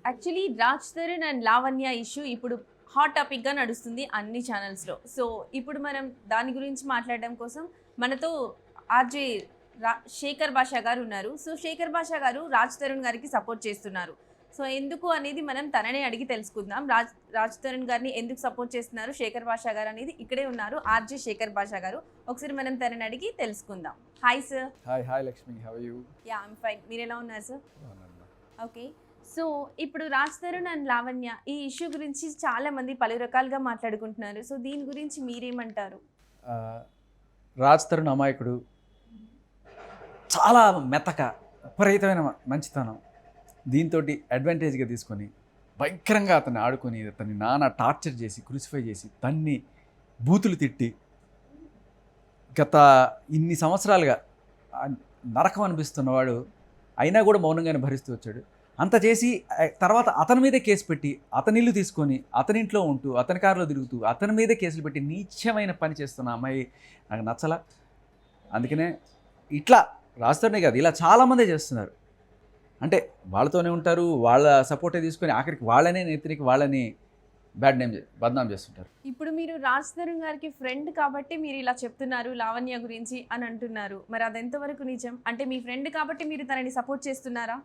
Actually Raj Tarun and Lavanya issue ఇప్పుడు hot టాపిక్గా నడుస్తుంది అన్ని ఛానల్స్లో. సో ఇప్పుడు మనం దాని గురించి మాట్లాడడం కోసం మనతో ఆర్జే శేఖర్ భాషా గారు ఉన్నారు. సో శేఖర్ భాషా గారు రాజ్ తరుణ్ గారికి సపోర్ట్ చేస్తున్నారు. సో ఎందుకు అనేది మనం తననే అడిగి తెలుసుకుందాం. రాజ్ తరుణ్ గారిని ఎందుకు సపోర్ట్ చేస్తున్నారు శేఖర్ భాషా గారు అనేది ఇక్కడే ఉన్నారు ఆర్జే శేఖర్ భాషా గారు. ఒకసారి మనం తనని అడిగి తెలుసుకుందాం. Hi sir. Hi Lakshmi, how are you? Yeah I'm fine. మీరు ఎలా ఉన్నారు సార్? ఓకే. సో ఇప్పుడు రాజ్ తరుణ్ అండ్ లావణ్య ఈ ఇష్యూ గురించి చాలా మంది పలు రకాలుగా మాట్లాడుకుంటున్నారు. సో దీని గురించి మీరేమంటారు? రాజ్ తరుణ్ అమాయకుడు, చాలా మెతక, విపరీతమైన మంచితనం. దీంతో అడ్వాంటేజ్గా తీసుకొని భయంకరంగా అతన్ని ఆడుకొని అతన్ని నానా టార్చర్ చేసి క్రూసిఫై చేసి తన్ని బూతులు తిట్టి గత ఇన్ని సంవత్సరాలుగా నరకం అనిపిస్తున్నవాడు అయినా కూడా మౌనంగానే భరిస్తూ వచ్చాడు. అంత చేసి తర్వాత అతని మీదే కేసు పెట్టి అతని ఇల్లు తీసుకొని అతని ఇంట్లో ఉంటూ అతని కారులో తిరుగుతూ అతని మీదే కేసులు పెట్టి నీచమైన పని చేస్తున్న అమ్మాయి నాకు నచ్చల. అందుకనే ఇట్లా రాస్తానే కాదు, ఇలా చాలామందే చేస్తున్నారు. అంటే వాళ్ళతోనే ఉంటారు, వాళ్ళ సపోర్టే తీసుకొని ఆఖరికి వాళ్ళనే నెత్తినికి వాళ్ళని బద్నాం చేస్తుంటారు. ఇప్పుడు మీరు రాజ్ తరుణ్ గారికి ఫ్రెండ్ కాబట్టి మీరు ఇలా చెప్తున్నారు లావణ్య గురించి అని అంటున్నారు. మరి అది ఎంతవరకు నిజం? అంటే మీ ఫ్రెండ్ కాబట్టి మీరు తనని సపోర్ట్ చేస్తున్నారా?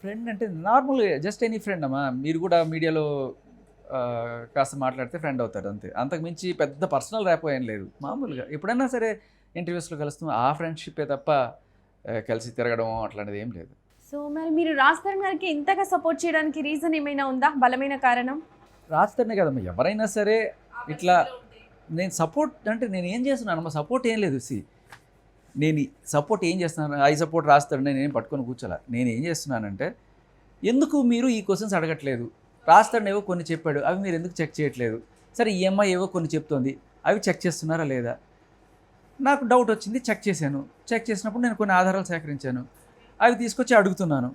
ఫ్రెండ్ అంటే నార్మల్ జస్ట్ ఎనీ ఫ్రెండ్ అమ్మా. మీరు కూడా మీడియాలో కాస్త మాట్లాడితే ఫ్రెండ్ అవుతాడు అంతే. అంతకుమించి పెద్ద పర్సనల్ ర్యాపో ఏం లేదు. మామూలుగా ఎప్పుడైనా సరే ఇంటర్వ్యూస్లో కలుస్తాం, ఆ ఫ్రెండ్షిప్పే తప్ప కలిసి తిరగడం అట్లాంటిది ఏం లేదు. సో మరి మీరు రాజ్ తరుణ్ గారికి ఇంతగా సపోర్ట్ చేయడానికి రీజన్ ఏమైనా ఉందా, బలమైన కారణం? రాజ్ తరుణే కదమ్మా, ఎవరైనా సరే ఇట్లా నేను సపోర్ట్ అంటే నేను ఏం చేస్తున్నాను అమ్మా, సపోర్ట్ ఏం లేదు. నేను సపోర్ట్ ఏం చేస్తున్నాను, ఐ సపోర్ట్ రాజ్ తరుణ్ నేను పట్టుకొని కూర్చోలే. నేను ఏం చేస్తున్నానంటే, ఎందుకు మీరు ఈ క్వశ్చన్స్ అడగట్లేదు? రాజ్ తరుణ్ ఏవో కొన్ని చెప్పాడు, అవి మీరు ఎందుకు చెక్ చేయట్లేదు? సరే ఈ అమ్మాయి ఏవో కొన్ని చెప్తోంది, అవి చెక్ చేస్తున్నారా లేదా? నాకు డౌట్ వచ్చింది, చెక్ చేశాను. చెక్ చేసినప్పుడు నేను కొన్ని ఆధారాలు సేకరించాను, అవి తీసుకొచ్చి అడుగుతున్నాను.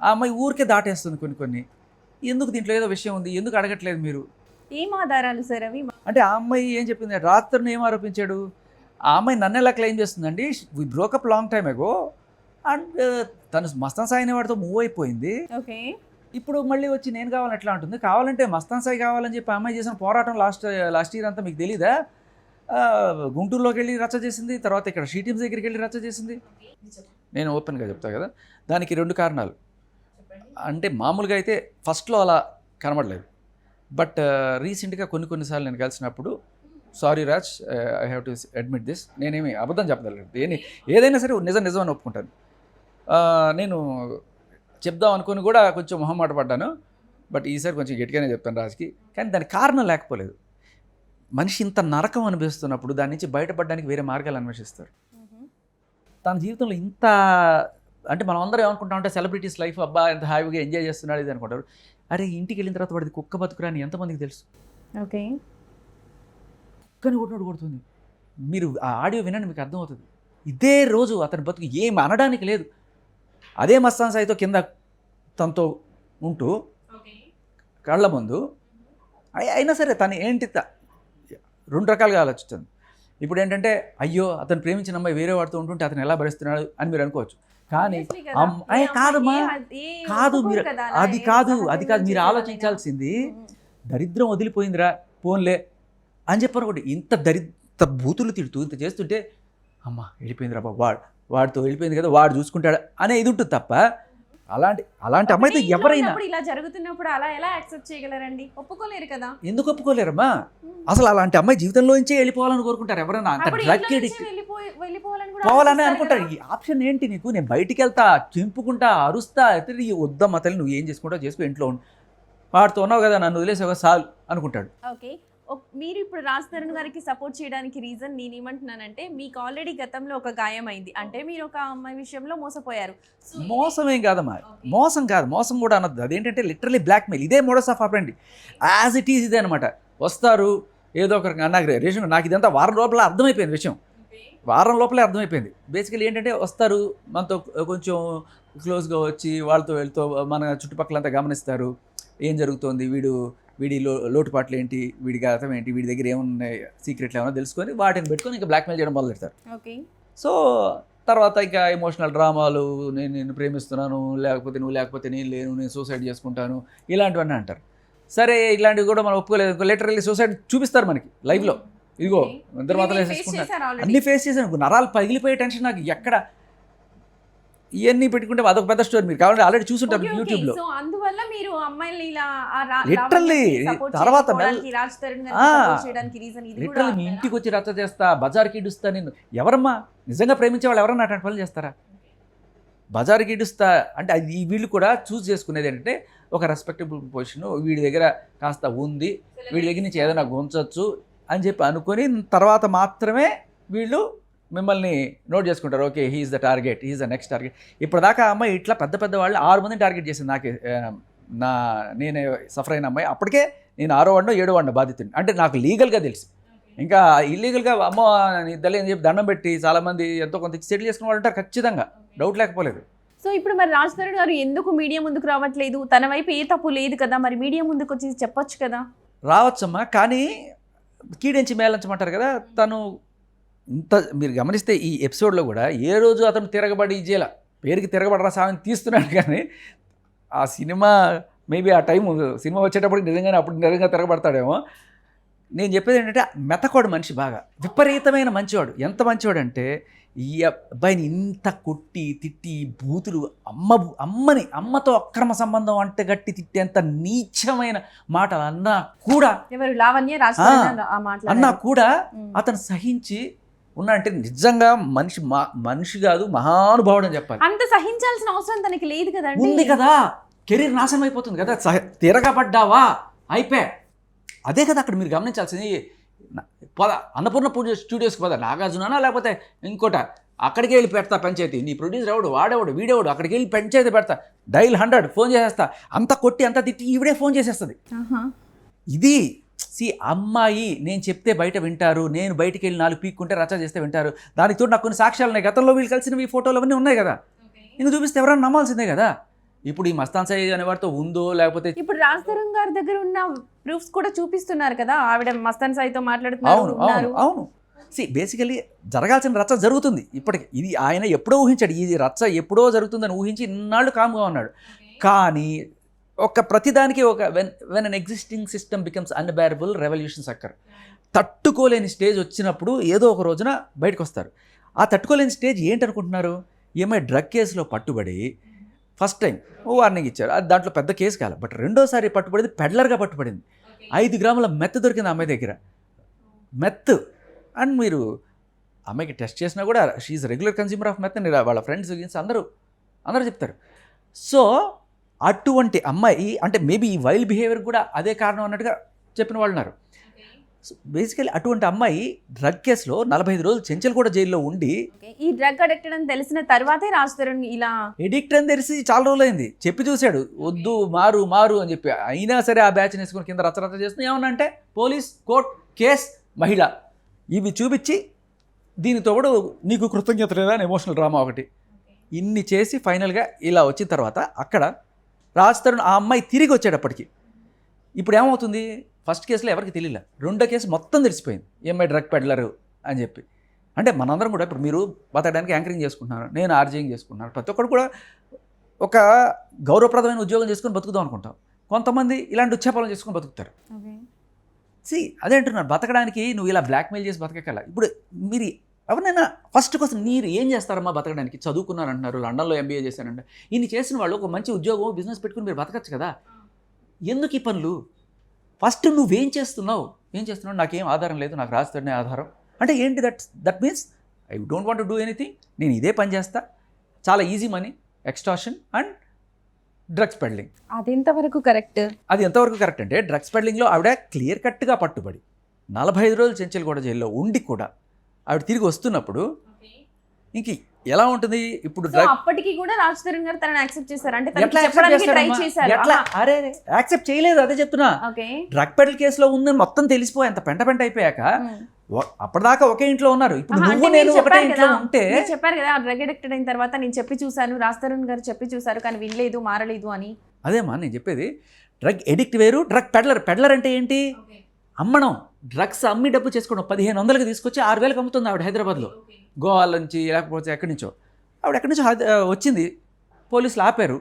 ఆ అమ్మాయి ఊరికే దాటేస్తుంది కొన్ని. ఎందుకు దీంట్లో ఏదో విషయం ఉంది, ఎందుకు అడగట్లేదు మీరు? ఏం ఆధారాలు సార్ అవి? అంటే ఆ అమ్మాయి ఏం చెప్పింది, రాజ్ తరుణ్ ఏం ఆరోపించాడు? ఆ అమ్మాయి నన్ను ఎలా క్లెయిమ్ చేస్తుందండి, we broke up long time ago and తను మస్తాన్ సాయి అనేవాడితో మూవ్ అయిపోయింది. ఓకే. ఇప్పుడు మళ్ళీ వచ్చి నేను కావాలని ఎట్లా అంటుంది? కావాలంటే మస్తాన్ సాయి కావాలని చెప్పి అమ్మాయి చేసిన పోరాటం లాస్ట్ ఇయర్ అంతా మీకు తెలీదా? గుంటూరులోకి వెళ్ళి రచ్చ చేసింది, తర్వాత ఇక్కడ షీటీమ్స్ దగ్గరికి వెళ్ళి రచ్చ చేసింది. నేను ఓపెన్గా చెప్తా కదా. దానికి 2 కారణాలు. అంటే మామూలుగా అయితే ఫస్ట్లో అలా కనబడలేదు, బట్ రీసెంట్గా కొన్నిసార్లు నేను కలిసినప్పుడు sorry Raj, I have to admit this, నేనేమి అబద్ధం చెప్పగలను, ఏదైనా సరే నిజం అని ఒప్పుకుంటాను. నేను చెప్దాం అనుకుని కూడా కొంచెం మొహమాట పడ్డాను, బట్ ఈసారి కొంచెం గట్టిగానే చెప్తాను రాజ్కి. కానీ దానికి కారణం లేకపోలేదు. మనిషి ఇంత నరకం అనిపిస్తున్నప్పుడు దాని నుంచి బయటపడడానికి వేరే మార్గాలు అన్వేషిస్తారు. తన జీవితంలో ఇంత అంటే మనం అందరం ఏమనుకుంటామంటే సెలబ్రిటీస్ లైఫ్ అబ్బా ఎంత హ్యాపీగా ఎంజాయ్ చేస్తున్నాడు ఇది అనుకుంటారు. అరే ఇంటికి వెళ్ళిన తర్వాత వాడిది కుక్క బతుకురా అని ఎంతమందికి తెలుసు? ఓకే. కుక్కని కొడుతుంది. మీరు ఆ ఆడియో వినండి, మీకు అర్థమవుతుంది. ఇదే రోజు అతని బతుకు ఏం అనడానికి లేదు. అదే మస్తాన్ సాయితో కింద తనతో ఉంటూ కళ్ళ ముందు అయినా సరే తను ఏంటి 2 రకాలుగా ఆలోచిస్తుంది. ఇప్పుడు ఏంటంటే అయ్యో అతను ప్రేమించిన అమ్మాయి వేరే వాడితో ఉంటుంటే అతను ఎలా భరిస్తున్నాడు అని మీరు అనుకోవచ్చు. కానీ కాదమ్మా, కాదు మీరు అది కాదు మీరు ఆలోచించాల్సింది, దరిద్రం వదిలిపోయిందిరా పోన్లే అని చెప్పారు ఒకటి. ఇంత బూతులు తిడుతూ ఇంత చేస్తుంటే అమ్మ వెళ్ళిపోయిందిరా బాబు, వాడితో వెళ్ళిపోయింది కదా, వాడు చూసుకుంటాడు అనే ఇది ఉంటుంది తప్ప అలాంటి అమ్మాయితో ఎవరైనా ఇలా జరుగుతున్నప్పుడు అలా ఎలా యాక్సెప్ట్ చేయగలరండి? ఒప్పుకోలేరు కదా. ఎందుకు ఒప్పుకోలేరమ్మా? అసలు అలాంటి అమ్మాయి జీవితంలోంచే వెళ్ళిపోవాలని కోరుకుంటారు ఎవరైనా? అంత డ్రగ్ ఎడిక్ట్ పోవాలని అనుకుంటారు. ఈ ఆప్షన్ ఏంటి నీకు? నేను బయటికి వెళ్తా, చింపుకుంటా, అరుస్తా, వద్దమ్మా తల్లి నువ్వు ఏం చేసుకుంటావు చేసుకో, ఇంట్లో ఉండు, వాడితో ఉన్నావు కదా నన్ను వదిలేసి ఒక సాల్ అనుకుంటాడు. ఓకే. మీరు ఇప్పుడు రాజ్ తరుణ్ గారికి సపోర్ట్ చేయడానికి రీజన్ నేను ఏమంటున్నానంటే, మీకు ఆల్రెడీ గతంలో ఒక గాయం అయింది, అంటే మీరు ఒక అమ్మాయి విషయంలో మోసపోయారు. మోసం ఏం కాదమ్మా, మోసం కాదు, మోసం కూడా అనద్దు. అదేంటంటే లిటరలీ బ్లాక్మెయిల్. ఇదే modus of ఆపరెండి, as it is ఇదే అనమాట. వస్తారు ఏదో ఒక నాకు ఇదంతా వారం లోపల అర్థమైపోయింది విషయం, వారం లోపలే అర్థమైపోయింది. బేసికలీ ఏంటంటే వస్తారు, మనతో కొంచెం క్లోజ్గా వచ్చి వాళ్ళతో వెళ్తూ మన చుట్టుపక్కలంతా గమనిస్తారు, ఏం జరుగుతోంది, వీడి లోటుపాట్లు ఏంటి, వీడి గతం ఏంటి, వీడి దగ్గర ఏమున్నాయి సీక్రెట్లు ఏమైనా తెలుసుకొని వాటిని పెట్టుకొని ఇంకా బ్లాక్మెయిల్ చేయడం మొదలు పెడతారు. ఓకే. సో తర్వాత ఇంకా ఎమోషనల్ డ్రామాలు, నేను నిన్ను ప్రేమిస్తున్నాను, లేకపోతే నువ్వు లేకపోతే నేను లేను, నేను సూసైడ్ చేసుకుంటాను, ఇలాంటివన్నీ అంటారు. సరే ఇలాంటివి కూడా మనం ఒప్పుకోలేదు. లిటరల్లీ సూసైడ్ చూపిస్తారు మనకి లైవ్లో. ఇదిగో ఇద్దరు మాత్రం వేసేసుకుంటారు. అన్నీ ఫేస్ చేశాను. నరాలు పగిలిపోయే టెన్షన్ నాకు ఎక్కడ. ఇవన్నీ పెట్టుకుంటే అదొక పెద్ద స్టోరీ. మీరు కావాలంటే ఆల్రెడీ చూసుంటారు యూట్యూబ్లో. సో అందువల్ల మీరు అమ్మాయిల్ని ఇలా లిటరల్లీ తర్వాత రీజన్ లిటరల్లీ మీ ఇంటికి వచ్చి రచ్చ చేస్తా, బజార్కి ఇడుస్తా. నేను ఎవరమ్మా నిజంగా ప్రేమించే వాళ్ళు ఎవరన్నా అటువంటి పనులు చేస్తారా? బజార్కి ఇడుస్తా అంటే అది వీళ్ళు కూడా చూస్ చేసుకునేది ఏంటంటే ఒక రెస్పెక్టబుల్ పొజిషన్ వీడి దగ్గర కాస్త ఉంది, వీడి దగ్గర నుంచి ఏదైనా గుంచవచ్చు అని చెప్పి అనుకొని తర్వాత మాత్రమే వీళ్ళు మిమ్మల్ని నోట్ చేసుకుంటారు. Okay, he's the target, he's the next target. ఇప్పటిదాకా అమ్మాయి ఇట్లా పెద్ద పెద్ద వాళ్ళు 6 మందిని టార్గెట్ చేసింది. నేను సఫర్ అయిన అమ్మాయి. అప్పటికే నేను 6వ వాడినో 7వ వాడినో బాధితుడిని. అంటే నాకు లీగల్గా తెలుసు. ఇంకా ఇల్లీగల్గా అమ్మ ఇద్దరు అని చెప్పి దండం పెట్టి చాలామంది ఎంతో కొంత సెటిల్ చేసుకున్న వాళ్ళు ఉంటారు ఖచ్చితంగా, డౌట్ లేకపోలేదు. సో ఇప్పుడు మరి రాజ్ తరుణ్ గారు ఎందుకు మీడియా ముందుకు రావట్లేదు? తన వైపు ఏ తప్పు లేదు కదా, మరి మీడియా ముందుకు వచ్చి చెప్పొచ్చు కదా. రావచ్చమ్మా, కానీ కీడించి మేళించమంటారు కదా. తను ఇంత మీరు గమనిస్తే ఈ ఎపిసోడ్లో కూడా ఏ రోజు అతను తిరగబడి ఇచ్చేలా పేరుకి తిరగబడరా సామెని తీస్తున్నాడు, కానీ ఆ సినిమా మేబీ ఆ టైం సినిమా వచ్చేటప్పటికి నిజంగా తిరగబడతాడేమో. నేను చెప్పేది ఏంటంటే మెతకోడు మనిషి, బాగా విపరీతమైన మంచివాడు. ఎంత మంచివాడు అంటే ఈ అబ్బాయిని ఇంత కొట్టి తిట్టి బూతులు అమ్మతో అక్రమ సంబంధం అంటే గట్టి తిట్టేంత నీచమైన మాటలు అన్నా కూడా అతను సహించి అంటే నిజంగా మనిషి కాదు, మహానుభావుడు అని చెప్పాలి. అంత సహించాల్సిన అవసరం తనకి లేదు కదా. ఉంది కదా, కెరీర్ నాశనం అయిపోతుంది కదా. తిరగబడ్డావా అయిపోయా. అదే కదా అక్కడ మీరు గమనించాల్సింది. అన్నపూర్ణ పూజ స్టూడియోస్కి పోదా, నాగార్జున లేకపోతే ఇంకోట, అక్కడికి వెళ్ళి పెడతా పంచాయతీ. నీ ప్రొడ్యూసర్ ఎవడు, వాడేవాడు, వీడేవాడు, అక్కడికి వెళ్ళి పంచాయతీ పెడతా, డైల్ 100 ఫోన్ చేసేస్తా, అంత కొట్టి అంత తిట్టి ఈవిడే ఫోన్ చేసేస్తుంది. ఇది అమ్మాయి నేను చెప్తే బయట వింటారు, నేను బయటికి వెళ్ళి 4 పీక్కుంటే రచ్చ చేస్తే వింటారు. దానికి తోడు నాకు కొన్ని సాక్ష్యాలు ఉన్నాయి. గతంలో వీళ్ళు కలిసినవి ఫోటోలు అవన్నీ ఉన్నాయి కదా, నేను చూపిస్తే ఎవరైనా నమ్మాల్సిందే కదా. ఇప్పుడు ఈ మస్తాన్ సాయి అనే వారితో ఉందో లేకపోతే ఇప్పుడు రాజ్ తరుణ్ గారి దగ్గర ఉన్న ప్రూఫ్స్ కూడా చూపిస్తున్నారు కదా, ఆవిడ మస్తాన్ సాయితో మాట్లాడుతున్నారు. అవును బేసికలీ జరగాల్సిన రచ్చ జరుగుతుంది ఇప్పటికి. ఇది ఆయన ఎప్పుడో ఊహించాడు, ఇది రచ్చ ఎప్పుడో జరుగుతుందని ఊహించి ఇన్నాళ్ళు కామ్గా ఉన్నాడు. కానీ ఒక ప్రతిదానికి ఒక when an existing system becomes unbearable revolutions occur. తట్టుకోలేని స్టేజ్ వచ్చినప్పుడు ఏదో ఒక రోజున బయటకు వస్తారు. ఆ తట్టుకోలేని స్టేజ్ ఏంటనుకుంటున్నారు? ఏమై డ్రగ్ కేసులో పట్టుబడి ఫస్ట్ టైం వార్నింగ్ ఇచ్చారు, అది దాంట్లో పెద్ద కేసు కాదు. బట్ రెండోసారి పట్టుబడింది పెడ్లర్గా పట్టుబడింది. 5 గ్రాముల మెత్ దొరికింది అమ్మాయి దగ్గర, మెత్. అండ్ మీరు అమ్మాయికి టెస్ట్ చేసినా కూడా షీఈ్ రెగ్యులర్ కన్స్యూమర్ ఆఫ్ మెత్ అని వాళ్ళ ఫ్రెండ్స్ అందరూ చెప్తారు. సో అటువంటి అమ్మాయి అంటే మేబీ ఈ వైల్డ్ బిహేవియర్ కూడా అదే కారణం అన్నట్టుగా చెప్పిన వాళ్ళు ఉన్నారు. సో బేసికలీ అటువంటి అమ్మాయి డ్రగ్ కేసులో 45 రోజులు చెంచల్ కూడా జైల్లో ఉండి, ఈ డ్రగ్ అడిక్టెడ్ అని తెలిసిన తర్వాతే రాజ్ తరుణ్ ఇలా ఎడిక్ట్ అని తెలిసి చాలా రోజులైంది. చెప్పి చూశాడు వద్దు మారు అని చెప్పి, అయినా సరే ఆ బ్యాచ్ వేసుకుని కింద రచ్చరచ్చ చేస్తుంది. ఏమన్నా అంటే పోలీస్, కోర్ట్, కేస్, మహిళ, ఇవి చూపించి దీనితో కూడా నీకు కృతజ్ఞత లేదా అని ఎమోషనల్ డ్రామా ఒకటి, ఇన్ని చేసి ఫైనల్గా ఇలా వచ్చిన తర్వాత అక్కడ రాజ్ తరుణ్ ఆ అమ్మాయి తిరిగి వచ్చేటప్పటికి ఇప్పుడు ఏమవుతుంది? ఫస్ట్ కేసులో ఎవరికి తెలియలే, రెండో కేసు మొత్తం తెలిసిపోయింది ఏమై డ్రగ్ పెడ్లరు అని చెప్పి. అంటే మనందరం కూడా ఇప్పుడు మీరు బతకడానికి యాంకరింగ్ చేసుకుంటున్నారు, నేను ఆర్జేయింగ్ చేసుకుంటున్నాను, ప్రతి ఒక్కరు కూడా ఒక గౌరవప్రదమైన ఉద్యోగం చేసుకొని బతుకుదాం అనుకుంటాం. కొంతమంది ఇలాంటి ఉచ్చాపాలను చేసుకొని బతుకుతారు. అదే అంటున్నారు, బతకడానికి నువ్వు ఇలా బ్లాక్మెయిల్ చేసి బతకగల. ఇప్పుడు మీరు ఎవరైనా ఫస్ట్ కోసం మీరు ఏం చేస్తారమ్మా బతకడానికి? చదువుకున్నారంటున్నారు, లండన్లో MBA చేశారంట. ఇన్ని చేసిన వాళ్ళు ఒక మంచి ఉద్యోగం, బిజినెస్ పెట్టుకుని మీరు బతకచ్చు కదా. ఎందుకు ఈ పనులు? ఫస్ట్ నువ్వేం చేస్తున్నావు? నాకేం ఆధారం లేదు, నాకు రాజ్ తరుణే ఆధారం అంటే ఏంటి? That means I don't want to do anything, నేను ఇదే పని చేస్తా, చాలా easy money, extortion and drugs peddling. అది ఎంతవరకు కరెక్ట్ అంటే డ్రగ్స్ పెడ్లింగ్లో ఆవిడ క్లియర్ కట్గా పట్టుబడి 45 రోజులు చెంచల్ కూడా జైల్లో ఉండి కూడా ఆవిడ తిరిగి వస్తున్నప్పుడు ఇంక ఎలా ఉంటుంది? ఇప్పుడు అప్పటికి కూడా రాజ్ తరుణ్ గారు తనని యాక్సెప్ట్ చేశారు అంటే చెప్పడానికి ట్రై చేశారు. అరే యాక్సెప్ట్ చేయలేదు, అదే చెప్తున్నా. డ్రగ్ పెడల్ కేసులో ఉందని మొత్తం తెలిసిపోయి అంత పెంట అయిపోయాక అప్పటిదాకా ఒకే ఇంట్లో ఉన్నారు. ఇప్పుడు నువ్వు నేను ఒకటే ఇంట్లో ఉంటే చెప్పారు కదా, డ్రగ్ అడిక్టెడ్ అయిన తర్వాత నేను చెప్పి చూశాను, రాజ్ తరుణ్ గారు చెప్పి చూశారు, కానీ వినలేదు, మారలేదు అని. అదేమా నేను చెప్పేది. డ్రగ్ ఎడిక్ట్ వేరు, డ్రగ్ పెడ్లర్ అంటే ఏంటి? అమ్మడం. డ్రగ్స్ అమ్మి డబ్బు చేసుకోవడం 1500కి తీసుకొచ్చి 6000కి అమ్ముతుంది ఆవిడ హైదరాబాద్లో. గోవా నుంచి లేకపోతే ఎక్కడి నుంచో ఆవిడ ఎక్కడి నుంచో వచ్చింది. పోలీసులు ఆపారు.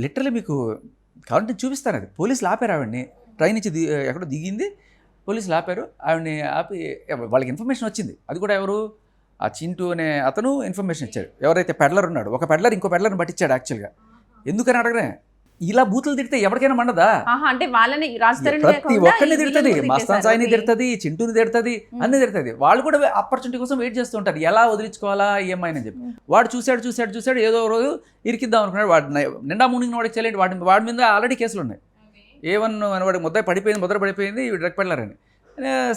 లిటరలీ మీకు కావాలంటే చూపిస్తాను, అది పోలీసులు ఆపారు ఆవిడని. ట్రైన్ నుంచి ఎక్కడో దిగింది, పోలీసులు ఆపారు ఆవిడని. ఆపి వాళ్ళకి ఇన్ఫర్మేషన్ వచ్చింది. అది కూడా ఎవరు, ఆ చింటూ అనే అతను ఇన్ఫర్మేషన్ ఇచ్చారు. ఎవరైతే పెడ్లర్ ఉన్నాడు, ఒక పెడ్లర్ ఇంకో పెడ్లర్ని పట్టించాడు యాక్చువల్గా. ఎందుకని అడగనే, ఇలా బూతులు తిడితే ఎవరికైనా మండదా? అంటే వాళ్ళని ప్రతి ఒక్కరిని తిడుతుంది, మస్తాన్ సాయిని తిడుతుంది, చింటూని తిడుతుంది, అన్ని తిడుతుంది. వాళ్ళు కూడా ఆపర్చునిటీ కోసం వెయిట్ చేస్తూ ఉంటారు, ఎలా వదిలించుకోవాలా ఏమైనా చెప్పి. వాడు చూశాడు ఏదో రోజు ఇరికిద్దాం అనుకున్నాడు. వాడు నిండా మునిగిన వాడికి చెల్లండి, వాడి మీద ఆల్రెడీ కేసులు ఉన్నాయి. A1 వాడికి ముద్ర పడిపోయింది డ్రగ్ పెడ్లర్ అని.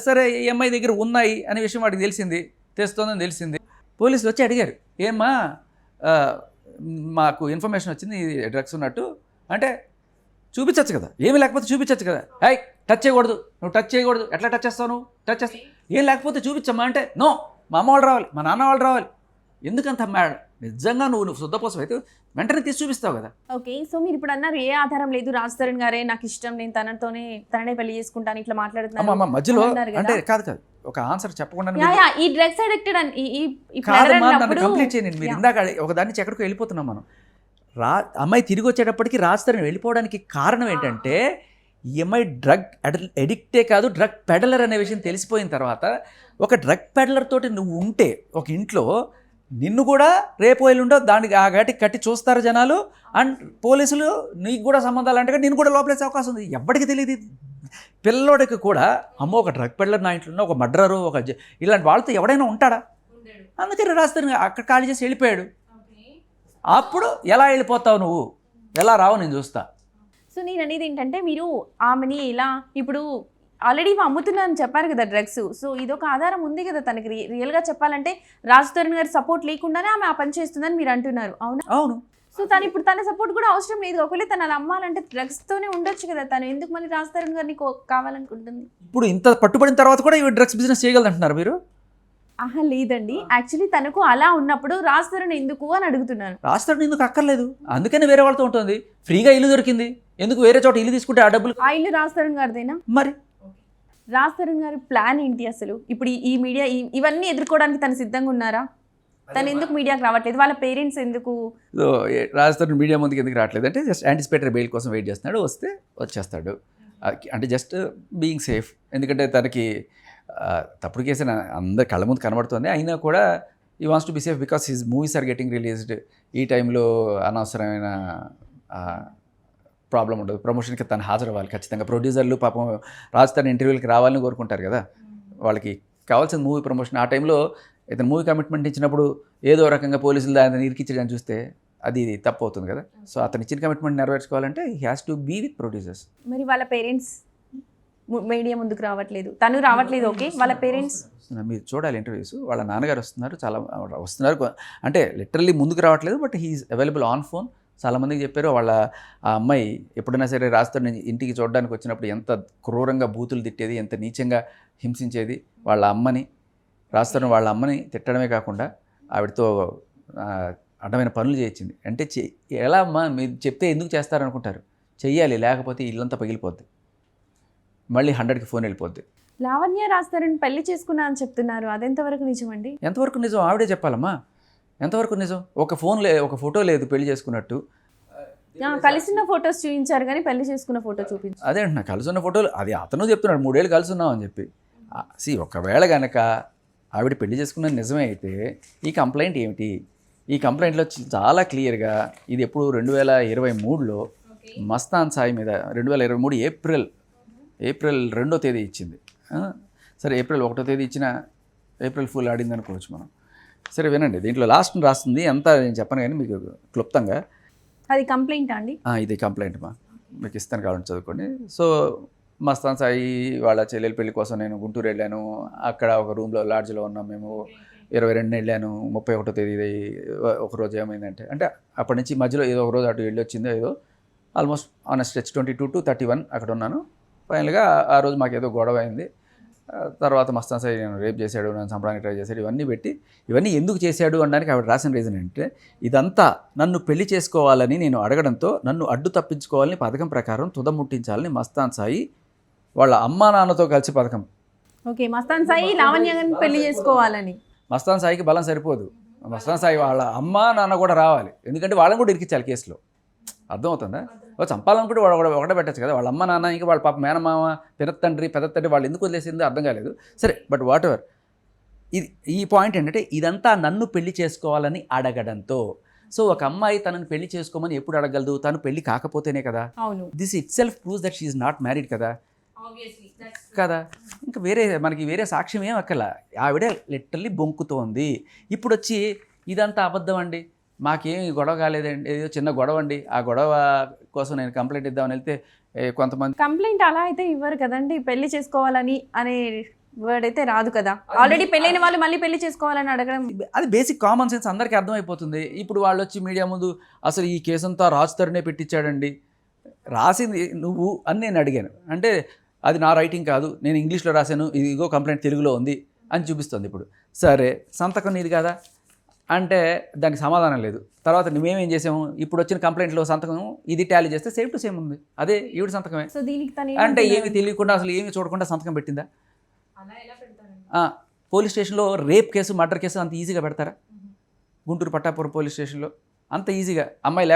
సరే ఈ అమ్మాయి దగ్గర ఉన్నాయి అనే విషయం వాడికి తెలిసింది, తెస్తోందని తెలిసింది. పోలీసులు వచ్చి అడిగారు, ఏమ్మా మాకు ఇన్ఫర్మేషన్ వచ్చింది డ్రగ్స్ ఉన్నట్టు అంటే, చూపించచ్చు కదా, ఏమీ లేకపోతే చూపించచ్చు కదా. టచ్ చేయకూడదు, నువ్వు టచ్ చేయకూడదు, ఎట్లా టచ్ చేస్తావు, నువ్వు టచ్ చేస్తావు, ఏం లేకపోతే చూపించమ్మా అంటే, నో మా అమ్మ వాళ్ళు రావాలి, మా నాన్న వాళ్ళు రావాలి. ఎందుకంత మేడం, నిజంగా నువ్వు శుద్ధపోసం అయితే వెంటనే తీసి చూపిస్తావు కదా. ఓకే, సో మీరు ఇప్పుడు అన్నారు ఏ ఆధారం లేదు, రాజ్ తరుణ్ గారే నాకు ఇష్టం, నేను తననే పెళ్లి చేసుకుంటాను ఇట్లా మాట్లాడుతున్నాను మధ్యలో. అంటే కాదు ఒక ఆన్సర్ చెప్పకుండా ఈ డ్రగ్స్ అడిక్టెడ్ కంప్లీట్ చేయండి. మీరు ఇందాక ఒక దాని నుంచి ఎక్కడికి వెళ్ళిపోతున్నాం మనం. అమ్మాయి తిరిగి వచ్చేటప్పటికి రాజ్ తరుణ్ వెళ్ళిపోవడానికి కారణం ఏంటంటే, ఈ అమ్మాయి డ్రగ్ ఎడిక్టే కాదు, డ్రగ్ పెడలర్ అనే విషయం తెలిసిపోయిన తర్వాత, ఒక డ్రగ్ పెడలర్ తోటి నువ్వు ఉంటే ఒక ఇంట్లో, నిన్ను కూడా రేపు ఎల్లుండో దానికి ఆ ఘాటికి కట్టి చూస్తారు జనాలు. అండ్ పోలీసులు నీకు కూడా సంబంధాలు అంటే నిన్ను కూడా లోపలేసే అవకాశం ఉంది. ఎవరికి తెలియదు. పిల్లోడికి కూడా అమ్మో ఒక డ్రగ్ పెడలర్ నా ఇంట్లో, ఒక మర్డరరు, ఇలాంటి వాళ్ళతో ఎవడైనా ఉంటాడా? అందుకని రాస్తారు అక్కడ ఖాళీ చేసి వెళ్ళిపోయాడు. అప్పుడు ఎలా వెళ్ళిపోతావు నువ్వు, ఎలా రావు నేను చూస్తా. సో నేను అనేది ఏంటంటే, మీరు ఆమెని ఇలా ఇప్పుడు ఆల్రెడీ అమ్ముతున్నారని చెప్పారు కదా డ్రగ్స్. సో ఇదొక ఆధారం ఉంది కదా తనకి. రియల్గా చెప్పాలంటే రాజ్ తరుణ్ గారి సపోర్ట్ లేకుండానే ఆమె ఆ పని చేస్తుందని మీరు అంటున్నారు, అవునా? అవును. సో ఇప్పుడు తన సపోర్ట్ కూడా అవసరం లేదు. ఒకవేళ తను అలా అమ్మాలంటే డ్రగ్స్తోనే ఉండొచ్చు కదా, తను ఎందుకు మళ్ళీ రాజ్ తరుణ్ గారిని కావాలనుకుంటుంది? ఇప్పుడు ఇంత పట్టుబడిన తర్వాత కూడా ఇవి డ్రగ్స్ బిజినెస్ చేయగలదు అంటున్నారు మీరు? లేదండి, యాక్చువల్లీ తనకు అలా ఉన్నప్పుడు రాజ్ తరుణ్ ఎందుకు అని అడుగుతున్నాను. రాజ్ తరుణ్ ఎందుకు అక్కర్లేదు, అందుకని వేరే వాళ్ళతో ఉంటుంది. ఫ్రీగా ఇల్లు దొరికింది, ఎందుకు వేరే చోట ఇల్లు తీసుకుంటే ఆ డబ్బులు? ఆ ఇల్లు రాజ్ తరుణ్ గారిదేనా? మరి రాజ్ తరుణ్ గారి ప్లాన్ ఏంటి అసలు? ఇప్పుడు ఈ మీడియా ఇవన్నీ ఎదుర్కోవడానికి తను సిద్ధంగా ఉన్నారా? తను ఎందుకు మీడియాకి రావట్లేదు? వాళ్ళ పేరెంట్స్ ఎందుకు? రాజ్ తరుణ్ మీడియా ముందుకు ఎందుకు రావట్లేదు అంటే, జస్ట్ యాంటిసిపేటరీ బెయిల్ కోసం వెయిట్ చేస్తున్నాడు. వస్తే వచ్చేస్తాడు, అంటే జస్ట్ బీయింగ్ సేఫ్. ఎందుకంటే తనకి తప్పుడు కేసు అందరి కళ్ళ ముందు కనబడుతుంది. అయినా కూడా he wants to be safe because his movies are getting released. ఈ టైంలో అనవసరమైన ప్రాబ్లం ఉండదు. ప్రమోషన్కి తను హాజరవ్వాలి ఖచ్చితంగా. ప్రొడ్యూసర్లు పాపం రాజ్ తరుణ్ ఇంటర్వ్యూలకి రావాలని కోరుకుంటారు కదా, వాళ్ళకి కావాల్సిన మూవీ ప్రమోషన్. ఆ టైంలో ఇతను మూవీ కమిట్మెంట్ ఇచ్చినప్పుడు ఏదో రకంగా పోలీసులు దాన్ని ఇరికించడానికి చూస్తే అది తప్పు అవుతుంది కదా. సో అతను ఇచ్చిన కమిట్మెంట్ నెరవేర్చుకోవాలంటే he has to be with producers. మరి వాళ్ళ పేరెంట్స్ మీడియా ముందుకు రావట్లేదు, తను రావట్లేదు. ఓకే, వాళ్ళ పేరెంట్స్ మీరు చూడాలి ఇంటర్వ్యూస్. వాళ్ళ నాన్నగారు వస్తున్నారు అంటే లిటరల్లీ ముందుకు రావట్లేదు, but he's available on phone. చాలామందికి చెప్పారు. వాళ్ళ ఆ అమ్మాయి ఎప్పుడైనా సరే రాజ్ తరుణ్ ఇంటికి చూడడానికి వచ్చినప్పుడు ఎంత క్రూరంగా బూతులు తిట్టేది, ఎంత నీచంగా హింసించేది. వాళ్ళ అమ్మని, రాజ్ తరుణ్ వాళ్ళ అమ్మని తిట్టడమే కాకుండా ఆవిడతో అడ్డమైన పనులు చేయించింది. అంటే ఎలా అమ్మా మీరు చెప్తే ఎందుకు చేస్తారనుకుంటారు, చెయ్యాలి, లేకపోతే ఇల్లంతా పగిలిపోద్ది, మళ్ళీ 100కి ఫోన్ వెళ్ళిపోద్ది. లావణ్య రాజ్ తరుణ్ పెళ్లి చేసుకున్నా అని చెప్తున్నారు, అదెంతవరకు నిజమండి? ఎంతవరకు నిజం ఆవిడే చెప్పాలమ్మా. ఎంతవరకు నిజం? ఒక ఫోటో లేదు పెళ్లి చేసుకున్నట్టు. కలిసిన ఫొటోస్ చూపించారు కానీ పెళ్లి చేసుకున్న ఫోటో చూపించారు. అదే అంటున్నా, కలిసిన ఫోటోలు. అది అతను చెప్తున్నాడు 3 ఏళ్ళు కలిసి ఉన్నాం అని చెప్పి. ఒకవేళ కనుక ఆవిడ పెళ్లి చేసుకున్న నిజమే అయితే ఈ కంప్లైంట్ ఏమిటి? ఈ కంప్లైంట్లో చాలా క్లియర్గా ఇది ఎప్పుడు 2023లో మస్తాన్ సాయి మీద 2023 ఏప్రిల్ 2వ తేదీ ఇచ్చింది. సరే ఏప్రిల్ 1వ తేదీ ఇచ్చిన ఏప్రిల్ ఫుల్ ఆడింది అనుకోవచ్చు మనం. సరే వినండి, దీంట్లో లాస్ట్ రాస్తుంది అంతా నేను చెప్పను కానీ మీకు క్లుప్తంగా. అది కంప్లైంట్ అండి? ఇది కంప్లైంట్ మా మీకు ఇస్తాను కావాలని చదువుకోండి. సో మస్తాన్ సాయి వాళ్ళ చెల్లెల పెళ్లి కోసం నేను గుంటూరు వెళ్ళాను. అక్కడ ఒక రూమ్లో లాడ్జ్లో ఉన్నాం మేము. 22 వెళ్ళాను. 31వ తేదీ ఒకరోజు ఏమైందంటే, అంటే అప్పటి నుంచి మధ్యలో ఏదో ఒక రోజు అటు వెళ్ళి వచ్చిందో ఏదో, ఆల్మోస్ట్ ఆన్ స్ట్రెచ్ 22 to 31 అక్కడ ఉన్నాను. ఫైనల్గా ఆ రోజు మాకు ఏదో గొడవ అయింది. తర్వాత మస్తాన్ సాయి నేను రేప్ చేశాడు, నన్ను చంపడానికి ట్రై చేశాడు, ఇవన్నీ పెట్టి ఇవన్నీ ఎందుకు చేశాడు అనడానికి ఆవిడ రాసిన రీజన్ ఏంటంటే, ఇదంతా నన్ను పెళ్లి చేసుకోవాలని నేను అడగడంతో నన్ను అడ్డు తప్పించుకోవాలని పథకం ప్రకారం తుదముట్టించాలని మస్తాన్ సాయి వాళ్ళ అమ్మా నాన్నతో కలిసి పథకం. ఓకే, మస్తాన్ సాయి లావణ్య గారిని పెళ్లి చేసుకోవాలని. మస్తాన్ సాయికి బలం సరిపోదు, మస్తాన్ సాయి వాళ్ళ అమ్మా నాన్న కూడా రావాలి, ఎందుకంటే వాళ్ళని కూడా ఇరికించాలి కేసులో. అర్థమవుతుందా? చంపాలనుకుంటే వాడు ఒకటే పెట్టచ్చు కదా, వాళ్ళ అమ్మ నాన్న ఇంకా వాళ్ళ పాప మేనమామ పెద్ద తండ్రి వాళ్ళు ఎందుకు వదిలేసిందో అర్థం కాలేదు. సరే, బట్ వాట్ ఎవర్. ఈ పాయింట్ ఏంటంటే ఇదంతా నన్ను పెళ్లి చేసుకోవాలని అడగడంతో. సో ఒక అమ్మాయి తనని పెళ్లి చేసుకోమని ఎప్పుడు అడగలదు? తను పెళ్లి కాకపోతేనే కదా. అవును, this itself proves that she's not married కదా కదా. ఇంకా మనకి వేరే సాక్ష్యం ఏం అక్కల. ఆవిడ లిటరల్లీ బొంకుతోంది. ఇప్పుడు వచ్చి ఇదంతా అబద్ధం అండి, మాకేం గొడవ కాలేదండి, ఏదో చిన్న గొడవ అండి, ఆ గొడవ కోసం నేను కంప్లైంట్ ఇద్దామని వెళ్తే కొంతమంది కంప్లైంట్ అలా అయితే ఇవ్వరు కదండి. పెళ్లి చేసుకోవాలని అనే వర్డ్ అయితే రాదు కదా. ఆల్రెడీ పెళ్ళైన వాళ్ళు మళ్ళీ పెళ్లి చేసుకోవాలని అడగడం అది బేసిక్ కామన్ సెన్స్, అందరికీ అర్థమైపోతుంది. ఇప్పుడు వాళ్ళు వచ్చి మీడియా ముందు అసలు ఈ కేసంతా రాజ్ తరుణే పెట్టించాడండి, రాసింది నువ్వు అని నేను అడిగాను అంటే అది నా రైటింగ్ కాదు, నేను ఇంగ్లీష్లో రాశాను, ఇదిగో కంప్లైంట్ తెలుగులో ఉంది అని చూపిస్తుంది. ఇప్పుడు సరే సంతకం నీది కదా అంటే దానికి సమాధానం లేదు. తర్వాత నువ్వేమేం చేసాము, ఇప్పుడు వచ్చిన కంప్లైంట్లో సంతకం ఇది టాలీ చేస్తే సేమ్ టు సేమ్ ఉంది, అదే ఈవిడ సంతకమే. సో దీనికి అంటే ఏమి తెలియకుండా అసలు ఏమి చూడకుండా సంతకం పెట్టిందా? పోలీస్ స్టేషన్లో రేప్ కేసు మర్డర్ కేసు అంత ఈజీగా పెడతారా? గుంటూరు పట్టాపురం పోలీస్ స్టేషన్లో అంత ఈజీగా అమ్మాయి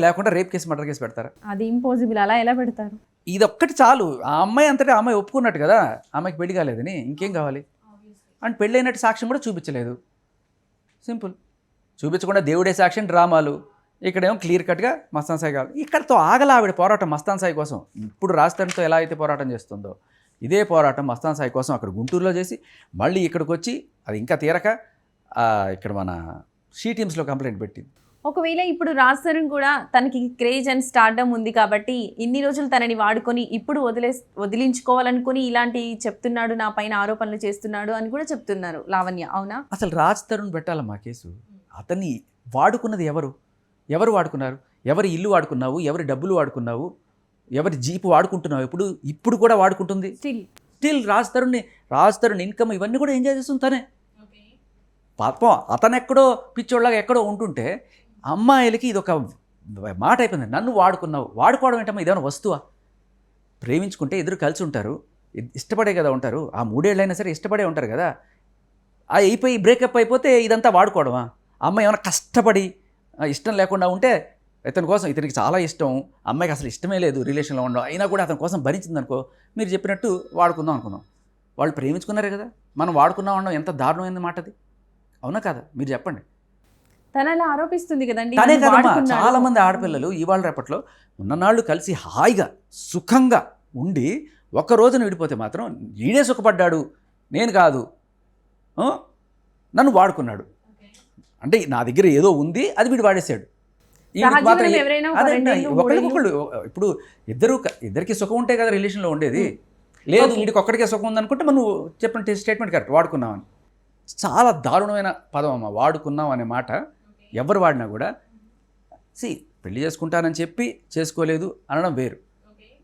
లేకుండా రేప్ కేసు మర్డర్ కేసు పెడతారా? అది ఇంపాసిబుల్. అలా ఎలా పెడతారు? ఇదొక్కటి చాలు, ఆ అమ్మాయి అంతటా అమ్మాయి ఒప్పుకున్నట్టు కదా, అమ్మాయికి పెళ్లి కాలేదని, ఇంకేం కావాలి? అండ్ పెళ్ళైనట్టు సాక్ష్యం కూడా చూపించలేదు. సింపుల్. చూపించకుండా దేవుడే సాక్ష్యం, డ్రామాలు. ఇక్కడేమో క్లియర్ కట్గా మస్తాన్ సాయి కావాలి. ఇక్కడతో ఆగల ఆవిడ పోరాటం మస్తాన్ సాయి కోసం. ఇప్పుడు రాజధానితో ఎలా అయితే పోరాటం చేస్తుందో ఇదే పోరాటం మస్తాన్ సాయి కోసం అక్కడ గుంటూరులో చేసి మళ్ళీ ఇక్కడికి వచ్చి అది ఇంకా తీరక ఇక్కడ మన షీటీమ్స్లో కంప్లైంట్ పెట్టింది. ఒకవేళ ఇప్పుడు రాజ్ తరుణ్ కూడా తనకి క్రేజ్ అండ్ స్టార్డమ్ ఉంది కాబట్టి ఇన్ని రోజులు తనని వాడుకొని ఇప్పుడు వదిలించుకోవాలనుకుని ఇలాంటి చెప్తున్నాడు, నా పైన ఆరోపణలు చేస్తున్నాడు అని కూడా చెప్తున్నారు లావణ్య. అవునా? అసలు రాజ్ తరుణ్ పెట్టాలమ్మా కేసు. అతన్ని వాడుకున్నది ఎవరు వాడుకున్నారు? ఎవరి ఇల్లు వాడుకున్నావు, ఎవరి డబ్బులు వాడుకున్నావు, ఎవరి జీపు వాడుకుంటున్నావు, ఇప్పుడు కూడా వాడుకుంటుంది. స్టిల్ రాజ్ తరుణ్ ఇన్కమ్ ఇవన్నీ కూడా ఎంజాయ్ చేస్తుంది తనే. పాపం అతను ఎక్కడో పిచ్చోళ్ళగా ఎక్కడో ఉంటుంటే అమ్మాయిలకి ఇది ఒక మాట అయిపోయింది, నన్ను వాడుకున్నావు. వాడుకోవడం ఏంటమ్మా, ఇదేమైనా వస్తువా? ప్రేమించుకుంటే ఇద్దరు కలిసి ఉంటారు, ఇష్టపడే కదా ఉంటారు. ఆ 3 ఏళ్ళైనా సరే ఇష్టపడే ఉంటారు కదా. అయిపోయి బ్రేకప్ అయిపోతే ఇదంతా వాడుకోవడమా? అమ్మాయి ఏమైనా కష్టపడి ఇష్టం లేకుండా ఉంటే ఇతనికి చాలా ఇష్టం, అమ్మాయికి అసలు ఇష్టమే లేదు రిలేషన్లో ఉండడం, అయినా కూడా అతని కోసం భరించింది అనుకో, మీరు చెప్పినట్టు వాడుకుందాం అనుకుందాం. వాళ్ళు ప్రేమించుకున్నారే కదా, మనం వాడుకున్నాం అనడం ఎంత దారుణమైన మాట అది. అవునా కదా? మీరు చెప్పండి. తన అలా ఆరోపిస్తుంది కదండి. తనే కదమ్మా, చాలా మంది ఆడపిల్లలు ఇవాళ రేపట్లో ఉన్ననాళ్ళు కలిసి హాయిగా సుఖంగా ఉండి ఒక్క రోజున విడిపోతే మాత్రం ఈడే సుఖపడ్డాడు, నేను కాదు, నన్ను వాడుకున్నాడు అంటే నా దగ్గర ఏదో ఉంది అది వీడు వాడేశాడు. ఒకళ్ళకొకళ్ళు ఇప్పుడు ఇద్దరికి సుఖం ఉంటే కదా రిలేషన్లో ఉండేది. లేదు వీడికి ఒక్కడికే సుఖం ఉందనుకుంటే మనం చెప్పిన స్టేట్మెంట్ కరెక్ట్, వాడుకున్నామని. చాలా దారుణమైన పదం అమ్మ వాడుకున్నాం అనే మాట. ఎవరు వాడినా కూడా పెళ్లి చేసుకుంటానని చెప్పి చేసుకోలేదు అనడం వేరు,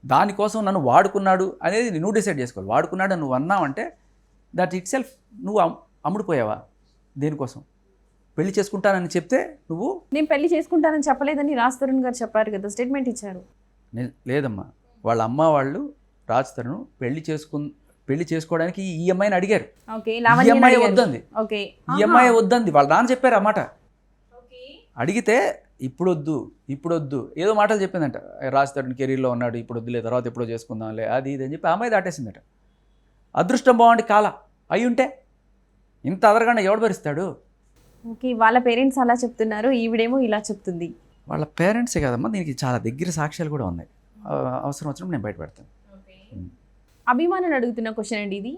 దానికోసం నన్ను వాడుకున్నాడు అనేది నువ్వు డిసైడ్ చేసుకోవాలి. వాడుకున్నాడు నువ్వు అన్నావంటే దట్ ఇట్ సెల్ఫ్ నువ్వు అమ్ముడుపోయావా దేనికోసం? పెళ్లి చేసుకుంటానని చెప్తే నువ్వు నేను పెళ్లి చేసుకుంటానని చెప్పలేదని రాజ్ తరుణ్ గారు చెప్పారు కదా, స్టేట్మెంట్ ఇచ్చారు. లేదమ్మా, వాళ్ళ అమ్మ వాళ్ళు రాజ్ తరుణ్ పెళ్లి చేసుకోవడానికి ఈ అమ్మాయిని అడిగారు. ఈఎంఐ వద్దంది వాళ్ళ నాన్న చెప్పారు అన్నమాట. అడిగితే ఇప్పుడొద్దు ఏదో మాటలు చెప్పిందంట, రాజ్ తరుణ్ కెరీర్లో ఉన్నాడు, ఇప్పుడు వద్దులే, తర్వాత ఎప్పుడో చేసుకుందాంలే అది ఇది అని చెప్పి అమ్మాయి దాటేసిందట. అదృష్టం బాగుండి కాల అయి ఉంటే ఇంత అదరగండా ఎవడు భరిస్తాడు? ఓకే, వాళ్ళ పేరెంట్స్ అలా చెప్తున్నారు, ఈవిడేమో ఇలా చెప్తుంది. వాళ్ళ పేరెంట్సే కదమ్మా, దీనికి చాలా దగ్గర సాక్ష్యాలు కూడా ఉన్నాయి. అవసరం వచ్చినప్పుడు నేను బయట పెడతాను. అభిమానులు అడుగుతున్న క్వశ్చన్ అండి ఇది.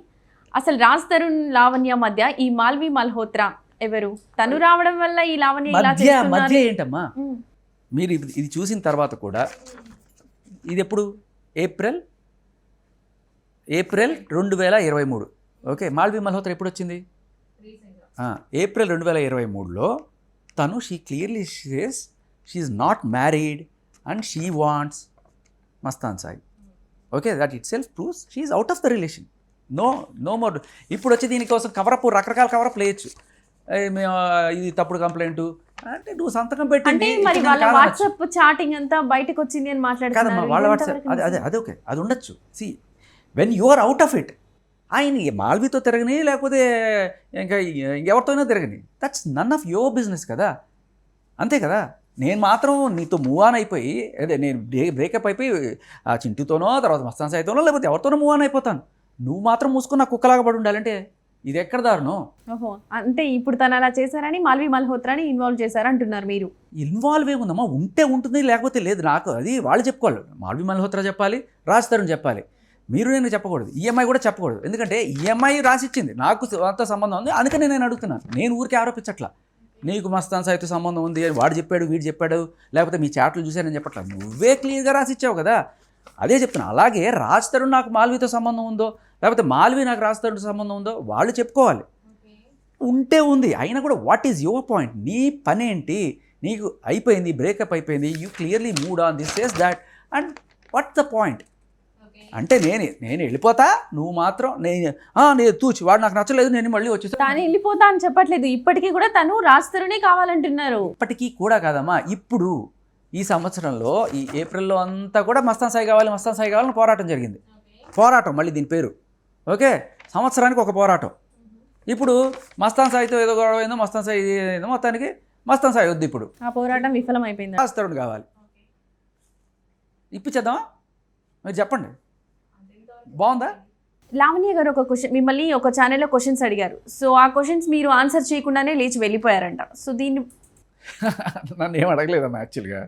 అసలు రాజ్ తరుణ్ లావణ్య మధ్య ఈ మాల్వి మల్హోత్రా ఎవరు? తను రావడం వల్ల ఈ లావణ్య మధ్య ఏంటమ్మా? మీరు ఇది చూసిన తర్వాత కూడా ఇది ఎప్పుడు ఏప్రిల్ 2023. ఓకే, మాల్వి మల్హోత్రా ఎప్పుడు వచ్చింది? ఏప్రిల్ 2023లో తను she clearly says she is not married and she wants Mastan Sai. Okay, that itself proves she is out of the relation. No more. ఇప్పుడు వచ్చి దీనికోసం కవరప్ రకరకాల కవరప్ వేయచ్చు. ఇది తప్పుడు కంప్లైంట్, అంటే నువ్వు సంతకం అంటే పెట్టింది మరి ఇప్పుడు వాళ్ళ నేను కాదనొచ్చు. వాట్సాప్ చాటింగ్ అంతా బయటకు వచ్చింది అని కాదమ్మా మాట్లాడుతున్నారు. వాళ్ళ ఇది వాట్సాప్ ఎంతవరకు అదే నిజం? అదే ఓకే, అది ఉండొచ్చు. See when you are out of it, ఆయన మాల్వీతో తిరగని లేకపోతే ఇంకా ఎవరితోనో తిరగని, that's none of your business కదా, అంతే కదా. నేను మాత్రం నీతో మూవ్ ఆన్ అయిపోయి, అదే నేను బ్రేకప్ అయిపోయి ఆ చింటూతోనో తర్వాత మస్తాన్ సాయితోనో లేకపోతే ఎవరితోనో మూవ్ ఆన్ అయిపోతాను. నువ్వు మాత్రం మూసుకున్న కుక్కలాగా పడి ఉండాలంటే ఇది ఎక్కడ దారుణం? ఓహో, అంటే ఇప్పుడు తను అలా చేశారని మాల్వి మల్హోత్రాని ఇన్వాల్వ్ చేశారంటున్నారు మీరు. ఇన్వాల్వ్ ఏముందమ్మా, ఉంటే ఉంటుంది లేకపోతే లేదు. నాకు అది వాళ్ళు చెప్పుకోవాలి. మాల్వి మల్హోత్రా చెప్పాలి, రాజ్ తరుణ్ చెప్పాలి. మీరు నేను చెప్పకూడదు, ఈఎంఐ కూడా చెప్పకూడదు. ఎందుకంటే ఈఎంఐ రాసిచ్చింది, నాకు అంత సంబంధం ఉంది, అందుకని నేను అడుగుతున్నాను. నేను ఊరికి ఆరోపించట్లా నీకు మస్తాన్ సాయితో సంబంధం ఉంది అని వాడు చెప్పాడు వీడు చెప్పాడు లేకపోతే మీ చాట్లు చూశానని చెప్పట్లా. నువ్వే క్లియర్గా రాసిచ్చావు కదా, అదే చెప్తున్నా. అలాగే రాజ్ తరుణ్ నాకు మాల్వితో సంబంధం ఉందో లేకపోతే మాల్వి నాకు రాజ్ తరుణ్తో సంబంధం ఉందో వాళ్ళు చెప్పుకోవాలి. ఉంటే ఉంది, అయినా కూడా వాట్ ఈజ్ యువర్ పాయింట్? నీ పని ఏంటి? నీకు అయిపోయింది, బ్రేకప్ అయిపోయింది, you clearly mood on this says that, and what's the point? అంటే నేను వెళ్ళిపోతా, నువ్వు మాత్రం నేను తూచి వాడు నాకు నచ్చలేదు నేను మళ్ళీ వచ్చేసా. తాను వెళ్ళిపోతా అని చెప్పట్లేదు, ఇప్పటికీ కూడా తను రాజ్ తరుణే కావాలంటున్నారు. ఇప్పటికీ కూడా కాదమ్మా, ఇప్పుడు ఈ సంవత్సరంలో ఈ ఏప్రిల్లో అంతా కూడా మస్తాన్ సాయి కావాలి మస్తాన్ సాయి కావాలని పోరాటం జరిగింది. పోరాటం మళ్ళీ దీని పేరు, ఓకే, సంవత్సరానికి ఒక పోరాటం. ఇప్పుడు మస్తాన్ సాయితో ఏదో గొడవ అయిందో, మస్తాన్ సాయి ఏదో, మొత్తానికి మస్తాన్ సాయి వద్దు. ఇప్పుడు ఆ పోరాటం విఫలం అయిపోయింది. రాజ్ తరుణ్ కావాలి, ఇప్పించేద్దామా? మీరు చెప్పండి, బాగుందా? లావణ్య గారు ఒక క్వశ్చన్, మిమ్మల్ని ఒక ఛానల్లో క్వశ్చన్స్ అడిగారు. సో ఆ క్వశ్చన్స్ మీరు ఆన్సర్ చేయకుండానే లేచి వెళ్ళిపోయారంట. సో దీన్ని నన్ను ఏం అడగలేదమ్మా. యాక్చువల్గా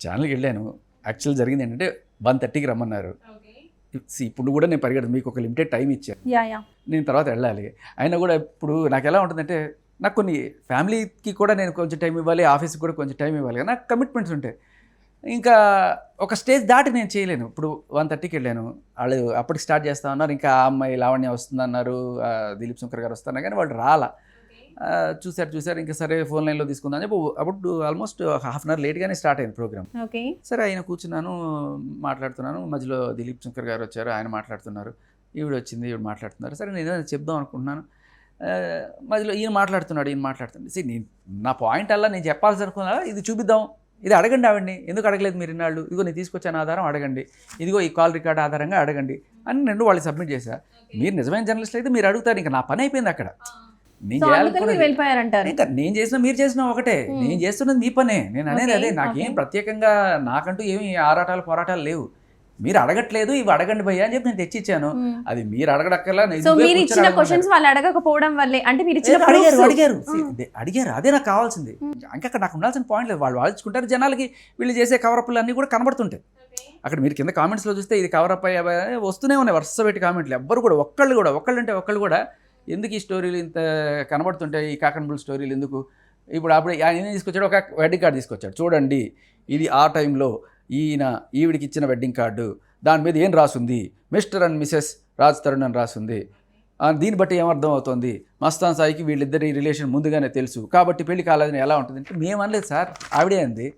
ఛానల్కి వెళ్ళాను. యాక్చువల్ జరిగింది ఏంటంటే 1:30కి రమ్మన్నారు. ఇప్పుడు కూడా నేను పరిగెడదు, మీకు ఒక లిమిటెడ్ టైం ఇచ్చాను, యా నేను తర్వాత వెళ్ళాలి. అయినా కూడా ఇప్పుడు నాకు ఎలా ఉంటుందంటే, నాకు కొన్ని ఫ్యామిలీకి కూడా నేను కొంచెం టైం ఇవ్వాలి, ఆఫీస్కి కూడా కొంచెం టైం ఇవ్వాలి కదా, నాకు కమిట్మెంట్స్ ఉంటాయి. ఇంకా ఒక స్టేజ్ దాటి నేను చేయలేను. ఇప్పుడు 1:30కి వెళ్ళాను, వాళ్ళు అప్పటికి స్టార్ట్ చేస్తా ఉన్నారు. ఇంకా ఆ అమ్మాయి లావణ్య వస్తుందన్నారు, దిలీప్ శంకర్ గారు వస్తున్నారు, కానీ వాళ్ళు రాలా. చూశారు, ఇంకా సరే ఫోన్ లైన్లో తీసుకుందాం అని చెప్పి అప్పుడు ఆల్మోస్ట్ హాఫ్ అన్ అవర్ లేట్గానే స్టార్ట్ అయింది ప్రోగ్రామ్. ఓకే, సరే ఆయన కూర్చున్నాను, మాట్లాడుతున్నాను. మధ్యలో దిలీప్ శంకర్ గారు వచ్చారు, ఆయన మాట్లాడుతున్నారు. ఈవిడ వచ్చింది, ఈవిడ మాట్లాడుతున్నారు. సరే నేను ఏదైనా చెప్దాం అనుకుంటున్నాను, మధ్యలో ఈయన మాట్లాడుతున్నాడు. నేను నా పాయింట్ అలా నేను చెప్పాల్సి అనుకున్నా, ఇది చూపిద్దాం, ఇది అడగండి ఆవిడ్ని, ఎందుకు అడగలేదు మీరు ఇన్నాళ్ళు, ఇదిగో నేను తీసుకొచ్చాను ఆధారం అడగండి, ఇదిగో ఈ కాల్ రికార్డ్ ఆధారంగా అడగండి అని నేను వాళ్ళు సబ్మిట్ చేశా. మీరు నిజమైన జర్నలిస్ట్ అయితే మీరు అడుగుతారు, ఇంకా నా పని అయిపోయింది అక్కడ. నేను చేయాలనుకున్నది వెళ్ళిపోయారంటారు. ఇంకా నేను చేసినా మీరు చేసినా ఒకటే, నేను చేస్తున్నది మీ పనే. నేను అనేది అదే, నాకేం ప్రత్యేకంగా నాకంటూ ఏమి ఆరాటాలు పోరాటాలు లేవు. మీరు అడగట్లేదు, ఇవి అడగండి భయ్యా అని చెప్పి నేను తెచ్చిచ్చాను. అది మీరు అడగడక్కర్లా. సో మీరు ఇచ్చిన క్వశ్చన్స్ వాళ్ళు అడగకపోవడం వల్లే, అంటే మీరు ఇచ్చిన అడిగారు అదే నాకు కావాల్సింది. ఇంకా అక్కడ నాకు ఉండాల్సిన పాయింట్ లేదు. వాళ్ళు వాల్చుకుంటారు, జనాలకి వీళ్ళు చేసే కవరప్లు అన్నీ కూడా కనబడుతుంటాయి. అక్కడ మీరు కింద కామెంట్స్లో చూస్తే ఇది కవరప్ అయ్యా వస్తూనే ఉన్నాయి, వరుస పెట్టి కామెంట్లు. ఎవ్వరు కూడా ఒక్కళ్ళు కూడా ఎందుకు ఈ స్టోరీలు ఇంత కనబడుతుంటాయి, ఈ కాకనబుల్ స్టోరీలు ఎందుకు? ఇప్పుడు ఆయన ఏం తీసుకొచ్చాడు, ఒక వెడ్డింగ్ కార్డు తీసుకొచ్చాడు. చూడండి, ఇది ఆ టైంలో ఈవిడికి ఇచ్చిన వెడ్డింగ్ కార్డు, దాని మీద ఏం రాసుంది, mister and Mrs Raj Tarun అని రాసుంది. దీన్ని బట్టి ఏమర్థం అవుతుంది, మస్తాన్ సాయికి వీళ్ళిద్దరి రిలేషన్ ముందుగానే తెలుసు కాబట్టి పెళ్లి కాలేదని ఎలా ఉంటుంది అంటే, మేము అనలేదు సార్, ఆవిడే అంది.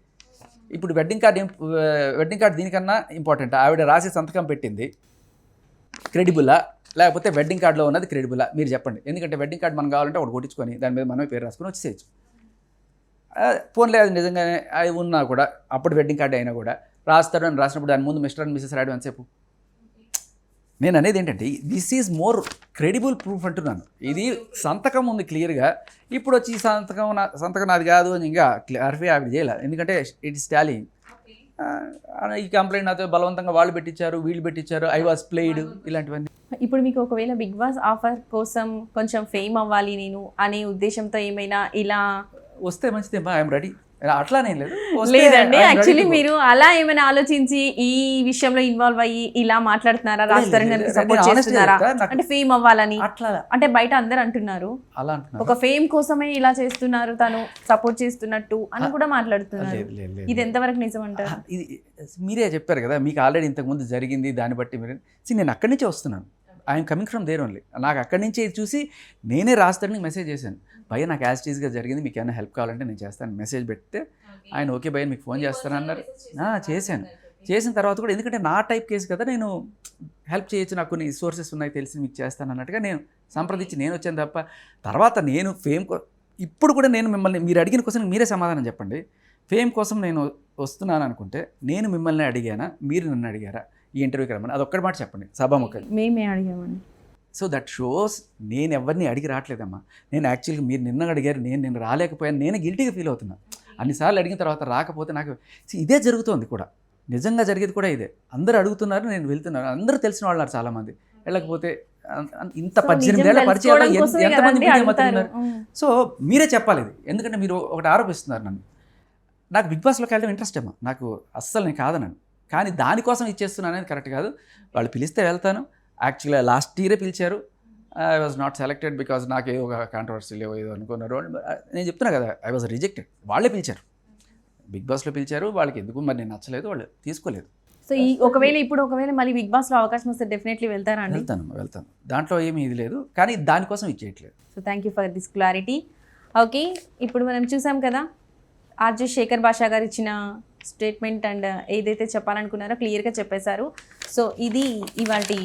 ఇప్పుడు వెడ్డింగ్ కార్డు దీనికన్నా ఇంపార్టెంట్. ఆవిడ రాసి సంతకం పెట్టింది, క్రెడిబులా లేకపోతే వెడ్డింగ్ కార్డులో ఉన్నది క్రెడిబులా? మీరు చెప్పండి. ఎందుకంటే వెడ్డింగ్ కార్డు మనం కావాలంటే ఒకటి కొట్టించుకొని దాని మీద మనమే పేరు రాసుకొని వచ్చేసేయచ్చు. ఫోన్లే అది నిజంగానే అది ఉన్నా కూడా, అప్పుడు వెడ్డింగ్ కార్డు అయినా కూడా రాస్తారు అని రాసినప్పుడు దాని ముందు మిస్టర్ అండ్ మిసెస్ రాయడం ఎంతసేపు? నేను అనేది ఏంటంటే, this is more credible proof అంటున్నాను. ఇది సంతకం ఉంది క్లియర్గా. ఇప్పుడు వచ్చి సంతకం నాది కాదు అని ఇంకా క్లారిఫై ఆవిడ చేయాలి. ఎందుకంటే ఇట్ ఇస్ టాలింగ్. ఈ కంప్లైంట్ నాతో బలవంతంగా వాళ్ళు పెట్టించారు, వీళ్ళు పెట్టించారు, ఐ వాజ్ ప్లేడ్, ఇలాంటివన్నీ. ఇప్పుడు మీకు ఒకవేళ బిగ్ బాస్ ఆఫర్ కోసం కొంచెం ఫేమ్ అవ్వాలి నేను అనే ఉద్దేశంతో ఏమైనా ఇలా వస్తే మంచిదే, ఐఎమ్ రెడీ. అట్లానే లేదు, లేదండి. యాక్చువల్లీ మీరు అలా ఏమైనా ఆలోచించి ఈ విషయంలో ఇన్వాల్వ్ అయ్యి ఇలా మాట్లాడుతున్నారా, రాజ్ తరుణ్ గారికి సపోర్ట్ చేస్తున్నారా అంటే ఫేమ్ అవ్వాలని? అట్లా అంటే బయట అందరు అంటున్నారు, అలా అంటున్నారు, ఒక ఫేమ్ కోసమే ఇలా చేస్తున్నారు, తను సపోర్ట్ చేస్తున్నట్టు అని కూడా మాట్లాడుతున్నారు. ఇది ఎంతవరకు నిజం అంటారు? ఇది మీరే చెప్పారు కదా, మీకు ఆల్రెడీ ఇంతకుముందు జరిగింది, దాన్ని బట్టి మీరు నేను అక్కడి నుంచే వస్తున్నాను. I'm coming from there only. నాకు అక్కడి నుంచే చూసి నేనే రాజ్ తరుణ్కి మెసేజ్ చేశాను, భయ్య నాకు యాస్టీస్గా జరిగింది, మీకు ఏమైనా హెల్ప్ కావాలంటే నేను చేస్తాను మెసేజ్ పెడితే ఆయన ఓకే భయ్య మీకు ఫోన్ చేస్తానన్నారు. చేసిన తర్వాత కూడా, ఎందుకంటే నా టైప్ కేసు కదా, నేను హెల్ప్ చేయొచ్చు, నాకు కొన్ని సోర్సెస్ ఉన్నాయి తెలిసి మీకు చేస్తాను అన్నట్టుగా నేను సంప్రదించి నేను వచ్చాను తప్ప, తర్వాత నేను ఇప్పుడు కూడా నేను మిమ్మల్ని మీరు అడిగిన క్వశ్చన్ మీరే సమాధానం చెప్పండి. ఫేమ్ కోసం నేను వస్తున్నాను అనుకుంటే నేను మిమ్మల్ని అడిగానా, మీరు నన్ను అడిగారా ఈ ఇంటర్వ్యూకి రమ్మని? అదొక్కటి మాట చెప్పండి సభాముఖంగా. మేమే అడిగామండి. సో దట్ షోస్ నేను ఎవరిని అడిగి రావట్లేదమ్మా. నేను యాక్చువల్గా మీరు నిన్న అడిగారు, నేను రాలేకపోయాను, నేను గిల్టీగా ఫీల్ అవుతున్నా. అన్నిసార్లు అడిగిన తర్వాత రాకపోతే నాకు ఇదే జరుగుతోంది కూడా, నిజంగా జరిగేది కూడా ఇదే. అందరూ అడుగుతున్నారు, నేను వెళ్తున్నాను, అందరూ తెలిసిన వాళ్ళు ఉన్నారు చాలామంది. వెళ్ళకపోతే ఇంత 18 ఏళ్ల పరిచయాలు ఎంతమంది మీడియా మధ్య. సో మీరే చెప్పాలి ఇది, ఎందుకంటే మీరు ఒకటి ఆరోపిస్తున్నారు నన్ను. నాకు బిగ్ బాస్లోకి వెళ్ళడం ఇంట్రెస్ట్ అమ్మా, నాకు అస్సలు నేను కాదన్నాను, కానీ దానికోసం ఇచ్చేస్తున్నాను అనేది కరెక్ట్ కాదు. వాళ్ళు పిలిస్తే వెళ్తాను. యాక్చువల్గా లాస్ట్ ఇయరే పిలిచారు, I was not selected because నాకు ఏదో ఒక కాంట్రవర్సీ ఏదో అనుకున్నారు. నేను చెప్తున్నా కదా, ఐ వాజ్ రిజెక్టెడ్. వాళ్ళే పిలిచారు, బిగ్ బాస్లో పిలిచారు. వాళ్ళకి ఎందుకు మరి నేను నచ్చలేదు, వాళ్ళు తీసుకోలేదు. సో ఈ ఒకవేళ మళ్ళీ బిగ్ బాస్లో అవకాశం వస్తే డెఫినెట్లీ వెళ్తారా అండి? వెళ్తాను, దాంట్లో ఏమీ ఇది లేదు, కానీ దానికోసం ఇచ్చేయట్లేదు. So thank you for this clarity. Okay, ఇప్పుడు మనం చూసాం కదా ఆర్జే శేఖర్ భాషా గారు ఇచ్చిన స్టేట్మెంట్ అండ్ ఏదైతే చెప్పాలనుకున్నారో క్లియర్గా చెప్పేశారు. సో ఇది ఇవాల్టి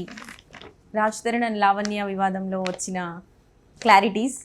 రాజ్ తరుణ్ అండ్ లావణ్య వివాదంలో వచ్చిన క్లారిటీస్.